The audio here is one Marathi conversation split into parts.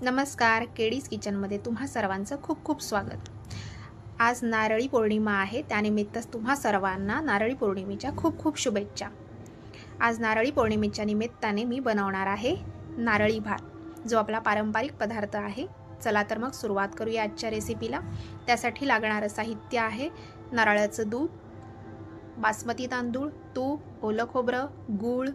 नमस्कार, केडीज किचनमध्ये तुम्हा सर्वांचं खूप खूप स्वागत। आज नारळी पौर्णिमा आहे, त्यानिमित्तच तुम्हा सर्वांना नारळी पौर्णिमेच्या खूप खूप शुभेच्छा। आज नारळी पौर्णिमेच्या निमित्ताने मी बनवणार आहे नारळी भात, जो आपला पारंपरिक पदार्थ आहे। चला तर मग सुरुवात करूया आजच्या रेसिपीला। त्यासाठी लागणारं साहित्य आहे नारळाचं दूध, बासमती तांदूळ, तूप, ओलं खोबरं, गूळ,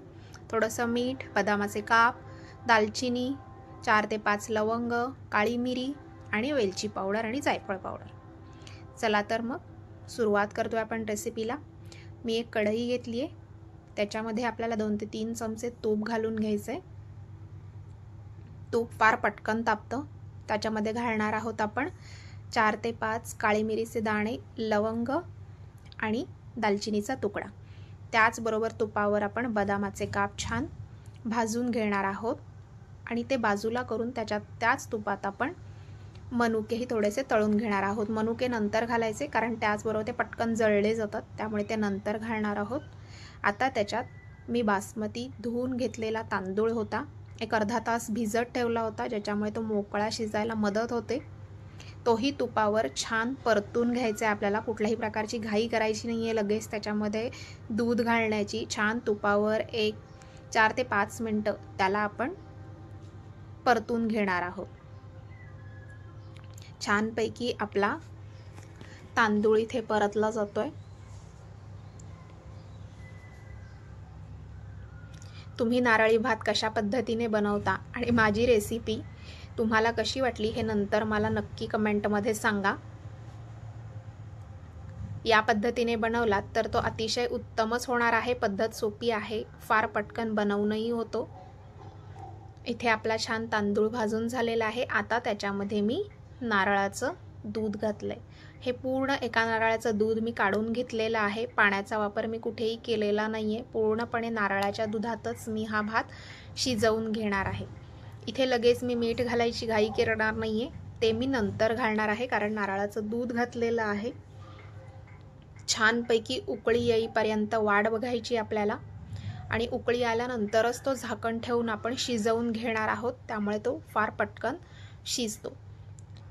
थोडंसं मीठ, बदामाचे काप, दालचिनी, 4 ते 5 लवंग, काळी मिरी आणि वेलची पावडर आणि जायफळ पावडर। चला तर मग सुरुवात करतोय आपण रेसिपीला। मी एक कढई घेतली आहे, त्याच्यामध्ये आपल्याला 2 ते 3 चमचे तूप घालून घ्यायचंय। तूप फार पटकन तापतं। त्याच्यामध्ये घालणार आहोत आपण 4 ते 5 काळी मिरीचे दाणे, लवंग आणि दालचिनीचा तुकडा। त्याचबरोबर तुपावर आपण बदामाचे काप छान भाजून घेणार आहोत आणि ते बाजूला करून त्याच तुपात आपण मनुकेही थोडेसे तळून घेणार आहोत। मनुके नंतर घालायचे, कारण त्याचबरोबर ते पटकन जळले जातात, त्यामुळे ते नंतर घालणार आहोत। आता त्याच्यात मी बासमती धुवून घेतलेला तांदूळ होता, एक अर्धा तास भिजत ठेवला होता, ज्याच्यामुळे तो मोकळा शिजायला मदत होते। तोही तुपावर छान परतून घ्यायचा आहे आपल्याला। कुठल्याही प्रकारची घाई करायची नाही आहे लगेच त्याच्यामध्ये दूध घालण्याची। छान तुपावर एक 4 ते 5 मिनटं त्याला आपण परतून घेणार आहोत। छानपैकी आपला तांदूळ इथे परतला जातोय। तुम्ही नारळी भात कशा पद्धतीने बनवता आणि माझी रेसिपी तुम्हाला कशी वाटली हे नंतर मला नक्की कमेंटमध्ये सांगा। या पद्धतीने बनवलात तर तो अतिशय उत्तमच होणार आहे। पद्धत सोपी आहे, फार पटकन बनवणंही होतो। इथे आपला छान तांदूळ भाजून झालेला आहे। आता त्याच्यामध्ये मी नारळाचं दूध घातलंय। हे पूर्ण एका नारळाचं दूध मी काढून घेतलेलं आहे। पाण्याचा वापर मी कुठेही केलेला नाहीये। पूर्णपणे नारळाच्या दुधातच मी हा भात शिजवून घेणार आहे। इथे लगेच मी मीठ घालायची घाई करणार नाहीये, ते मी नंतर घालणार आहे, कारण नारळाचं दूध घातलेलं आहे। छानपैकी उकळी येईपर्यंत वाट बघायची आपल्याला आणि उकळी आल्यानंतरच तो झाकण ठेवून आपण शिजवून घेणार आहोत, त्यामुळे तो फार पटकन शिजतो।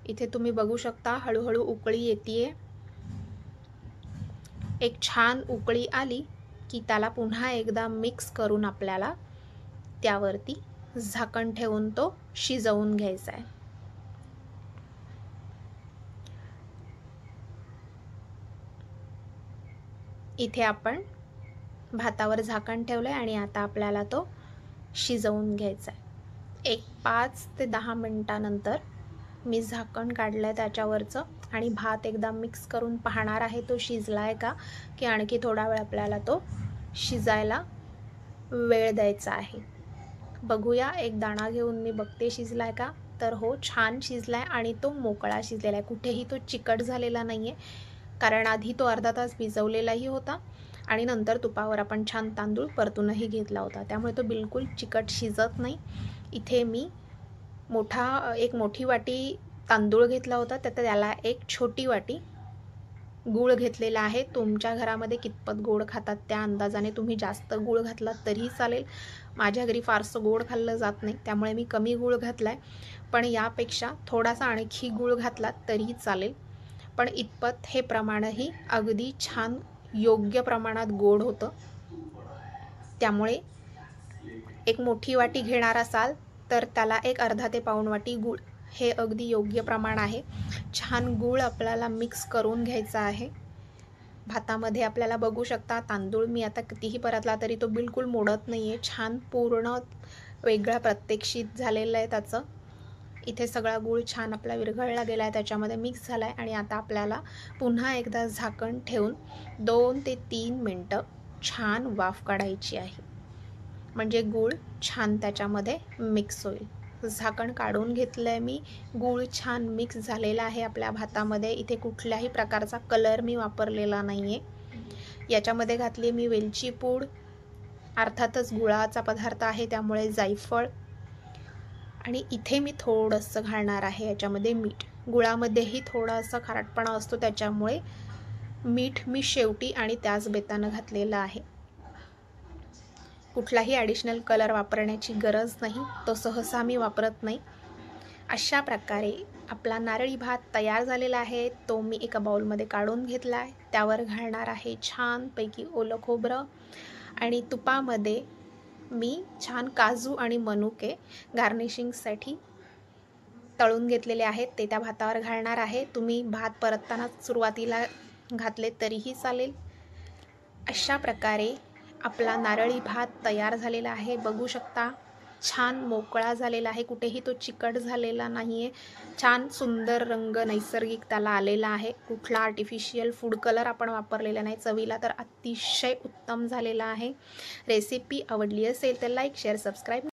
इथे तुम्ही बघू शकता हळूहळू उकळी येतेय। एक छान उकळी आली की त्याला पुन्हा एकदा मिक्स करून आपल्याला त्यावरती झाकण ठेवून तो शिजवून घ्यायचा आहे। इथे आपण भातावर झाकण ठेवलंय आणि आता आपल्याला तो शिजवून घ्यायचा आहे। एक 5 ते 10 मिनिटांनंतर मी झाकण काढलंय त्याच्यावरचं आणि भात एकदा मिक्स करून पाहणार आहे तो शिजलाय का, की आणखी थोडा वेळ आपल्याला तो शिजायला वेळ द्यायचा आहे। बघूया, एक दाणा घेऊन मी बघते शिजलाय का, तर हो, छान शिजलाय आणि तो मोकळा शिजलेला आहे। कुठेही तो चिकट झालेला नाहीये, कारण आधी तो अर्धा तास भिजवलेलाही होता आणि नंतर तुपावर आपण छान तांदूळ परतूनही घेतला होता, त्यामुळे तो बिलकुल चिकट शिजत नाही। इथे मी एक मोठी वाटी तांदूळ घेतला होता, त्याला एक छोटी वाटी गूळ घेतलेला आहे। तुमच्या घरामध्ये कितपत गोड खातात त्या अंदाजाने तुम्ही जास्त गूळ घातलात तरीही चालेल। माझ्या घरी फारसं गोड खाल्लं जात नाही, त्यामुळे मी कमी गूळ घातलाय, पण यापेक्षा थोडासा आणखी गूळ घातलात तरीही चालेल। पण इतपत हे प्रमाणही अगदी छान योग्य प्रमाणात गोड होतं, त्यामुळे एक मोठी वाटी घेणार असाल तर त्याला एक अर्धा ते पाऊण वाटी गूळ, हे अगदी योग्य प्रमाण आहे। छान गूळ आपल्याला मिक्स करून घ्यायचा आहे भातामध्ये। आपल्याला बघू शकता तांदूळ मी आता कितीही परतला तरी तो बिलकुल मोडत नाहीये, छान पूर्ण वेगळा प्रत्यक्षित झालेलं आहे त्याचं। इथे सगळा गूळ छान आपला विरघळला गेला आहे, त्याच्यामध्ये मिक्स झाला आहे आणि आता आपल्याला पुन्हा एकदा झाकण ठेवून 2 ते 3 मिनटं छान वाफ काढायची आहे, म्हणजे गूळ छान त्याच्यामध्ये मिक्स होईल। झाकण काढून घेतलंय मी, गूळ छान मिक्स झालेला आहे आपल्या भातामध्ये। इथे कुठल्याही प्रकारचा कलर मी वापरलेला नाहीये। याच्यामध्ये घातली मी वेलची पूड, अर्थातच गुळाचा पदार्थ आहे त्यामुळे जायफळ, आणि इथे मी थोडंसं घालणार आहे याच्यामध्ये मीठ। गुळामध्येही थोडासा खारटपणा असतो, त्याच्यामुळे मीठ मी शेवटी आणि त्याच बेतानं घातलेलं आहे। कुठलाही ॲडिशनल कलर वापरण्याची गरज नाही, तो सहसा मी वापरत नाही। अशा प्रकारे आपला नारळी भात तयार झालेला आहे. तो मी एका बाउलमध्ये काढून घेतला आहे. त्यावर घालणार आहे छानपैकी ओलं खोबरं आणि तुपामध्ये मी छान काजू आणि मनुके गार्निशिंगसाठी तळून घेतलेले आहेत, ते त्या भातावर घालणार आहे. तुम्ही भात परतताना सुरुवातीला घातले तरीही चालेल. अशा प्रकारे आपला नारळी भात तयार झालेला आहे. बघू शकता छान मोकळा झालेला आहे, कुठेही तो चिकट झालेला नाही आहे. छान सुंदर रंग नैसर्गिक त्याला आलेला आहे. कुठला आर्टिफिशियल फूड कलर आपण वापरलेला नाही. चवीला तर अतिशय उत्तम झालेला आहे. रेसिपी आवडली असेल तर लाईक, शेअर, सबस्क्राईब